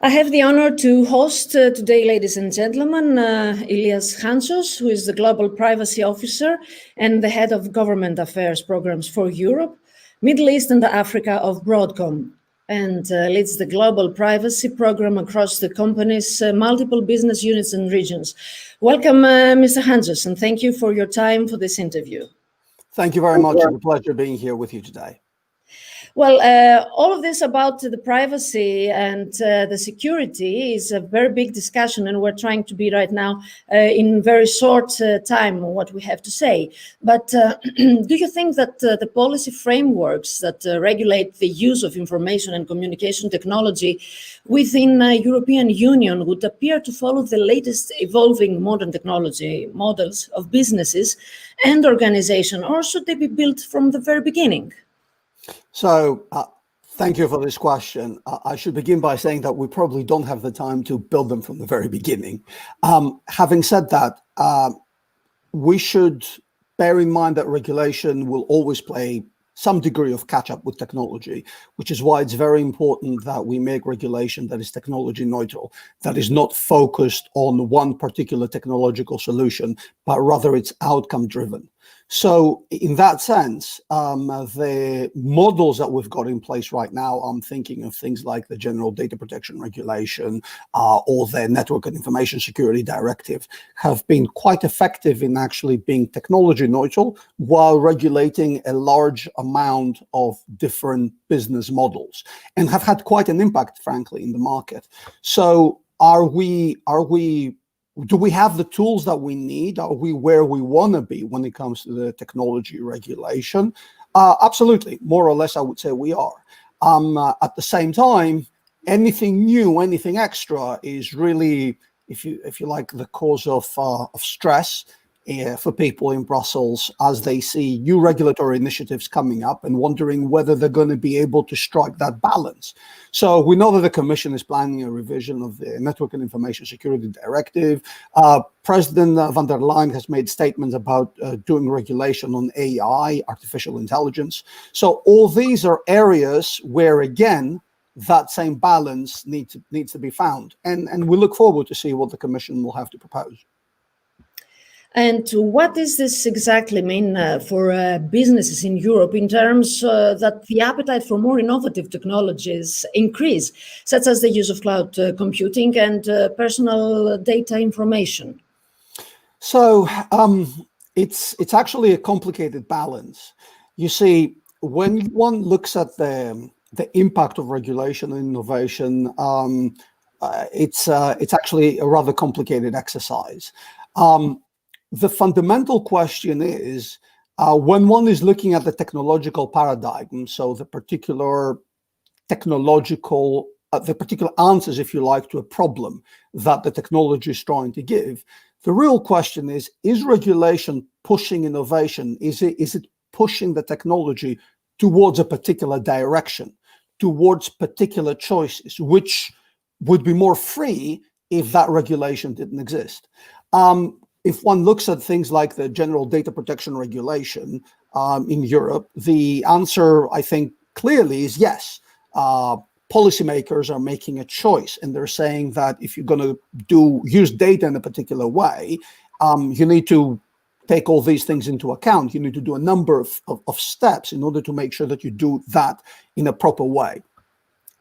I have the honor to host today, ladies and gentlemen, Ilias Chantzos, who is the Global Privacy Officer and the Head of Government Affairs Programs for Europe, Middle East and Africa of Broadcom, and leads the Global Privacy Program across the company's multiple business units and regions. Welcome, Mr. Chantzos, and thank you for your time for this interview. Thank you very much. It's a pleasure being here with you today. Well, all of this about the privacy and the security is a very big discussion, and we're trying to be right now in very short time what we have to say. But do you think that the policy frameworks that regulate the use of information and communication technology within the European Union would appear to follow the latest evolving modern technology models of businesses and organization, or should they be built from the very beginning? So thank you for this question. I should begin by saying that we probably don't have the time to build them from the very beginning. Having said that, we should bear in mind that regulation will always play some degree of catch-up with technology, which is why it's very important that we make regulation that is technology neutral, that is not focused on one particular technological solution, but rather it's outcome driven. So in that sense, the models that we've got in place right now, I'm thinking of things like the General Data Protection Regulation or the Network and Information Security Directive, have been quite effective in actually being technology neutral while regulating a large amount of different business models, and have had quite an impact, frankly, in the market. So do we have the tools that we need? Are we where we want to be when it comes to the technology regulation? Absolutely, more or less, I would say we are. At the same time, anything new, anything extra is really, if you like, the cause of stress for people in Brussels as they see new regulatory initiatives coming up and wondering whether they're going to be able to strike that balance. So we know that the Commission is planning a revision of the Network and Information Security Directive. President von der Leyen has made statements about doing regulation on AI, artificial intelligence. So all these are areas where, again, that same balance needs to be found. And we look forward to see what the Commission will have to propose. And what does this exactly mean for businesses in Europe in terms that the appetite for more innovative technologies increase, such as the use of cloud computing and personal data information? So it's actually a complicated balance. You see, when one looks at the impact of regulation and innovation, it's actually a rather complicated exercise. The fundamental question is, when one is looking at the technological paradigm, so the particular answers, if you like, to a problem that the technology is trying to give, the real question is regulation pushing innovation? Is it pushing the technology towards a particular direction, towards particular choices, which would be more free if that regulation didn't exist? If one looks at things like the General Data Protection Regulation in Europe, the answer, I think, clearly is yes. Policymakers are making a choice, and they're saying that if you're going to use data in a particular way, you need to take all these things into account. You need to do a number of steps in order to make sure that you do that in a proper way.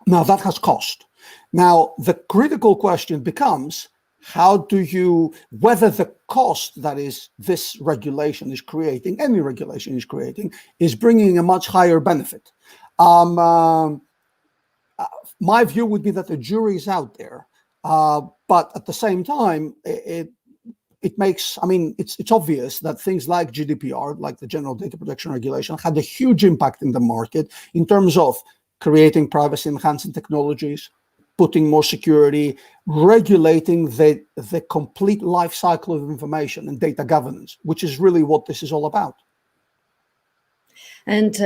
Now, that has cost. Now, the critical question becomes, whether the cost that is this regulation is creating, any regulation is creating, is bringing a much higher benefit. My view would be that the jury is out there, but at the same time, it's obvious that things like GDPR, like the General Data Protection Regulation, had a huge impact in the market in terms of creating privacy-enhancing technologies, putting more security, regulating the complete life cycle of information and data governance, which is really what this is all about. And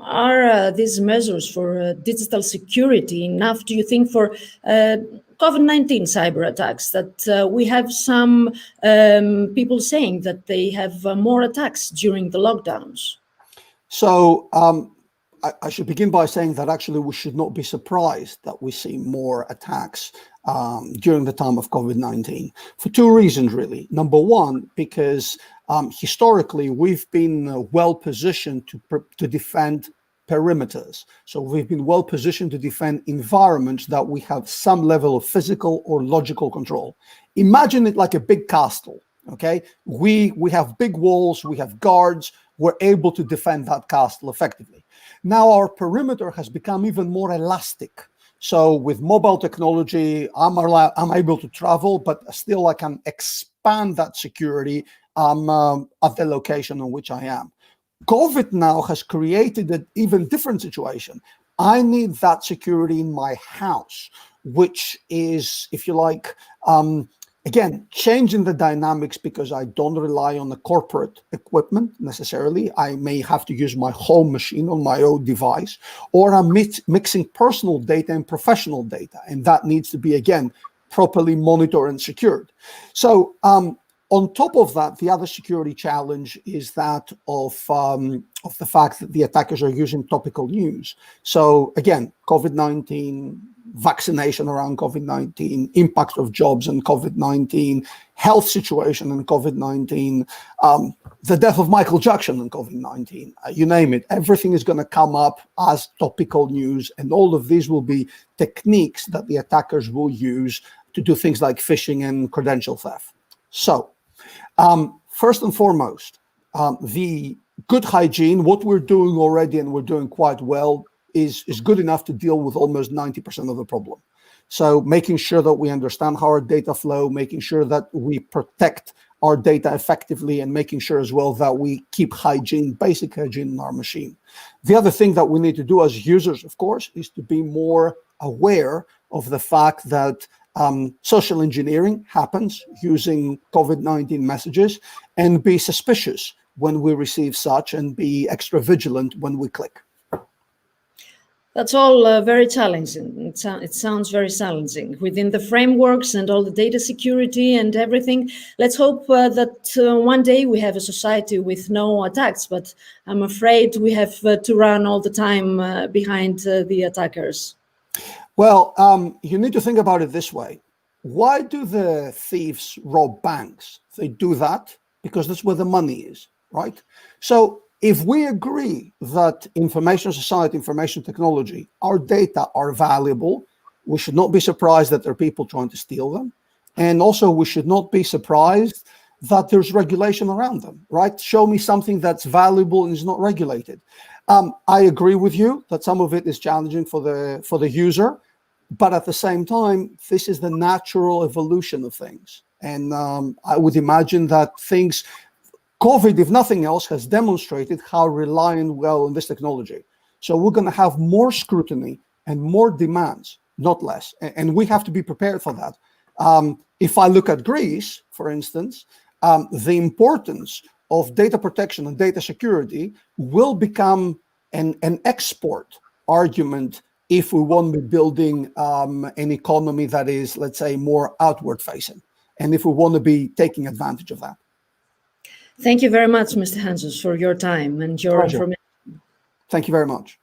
are these measures for digital security enough, do you think, for COVID-19 cyber attacks? That we have some people saying that they have more attacks during the lockdowns. So I should begin by saying that actually we should not be surprised that we see more attacks during the time of COVID-19 for two reasons, really. Number one, because historically we've been well positioned to defend perimeters. So we've been well positioned to defend environments that we have some level of physical or logical control. Imagine it like a big castle, okay? We have big walls, we have guards, we're able to defend that castle effectively. Now our perimeter has become even more elastic. So with mobile technology, I'm able to travel, but still I can expand that security at the location on which I am. COVID now has created an even different situation. I need that security in my house, which is, if you like, again, changing the dynamics because I don't rely on the corporate equipment necessarily. I may have to use my home machine on my own device, or I'm mixing personal data and professional data, and that needs to be, again, properly monitored and secured. So on top of that, the other security challenge is that of the fact that the attackers are using topical news. So again, COVID-19, vaccination around COVID-19, impact of jobs and COVID-19, health situation and COVID-19, the death of Michael Jackson and COVID-19, you name it. Everything is going to come up as topical news, and all of these will be techniques that the attackers will use to do things like phishing and credential theft. So first and foremost, the good hygiene, what we're doing already, and we're doing quite well, is good enough to deal with almost 90% of the problem. So making sure that we understand how our data flow, making sure that we protect our data effectively, and making sure as well that we keep hygiene, basic hygiene in our machine. The other thing that we need to do as users, of course, is to be more aware of the fact that social engineering happens using COVID-19 messages, and be suspicious when we receive such, and be extra vigilant when we click. That's all very challenging. It sounds very challenging within the frameworks and all the data security and everything. Let's hope that one day we have a society with no attacks, but I'm afraid we have to run all the time behind the attackers. Well, you need to think about it this way. Why do the thieves rob banks? They do that because that's where the money is, right? So if we agree that information society, information technology, our data are valuable, we should not be surprised that there are people trying to steal them. And also we should not be surprised that there's regulation around them, right? Show me something that's valuable and is not regulated. I agree with you that some of it is challenging for the user, but at the same time, this is the natural evolution of things. And I would imagine that COVID, if nothing else, has demonstrated how reliant we are on this technology. So we're going to have more scrutiny and more demands, not less. And we have to be prepared for that. If I look at Greece, for instance, the importance of data protection and data security will become an export argument if we want to be building an economy that is, let's say, more outward facing, and if we want to be taking advantage of that. Thank you very much, Mr. Chantzos, for your time and your information. Thank you very much.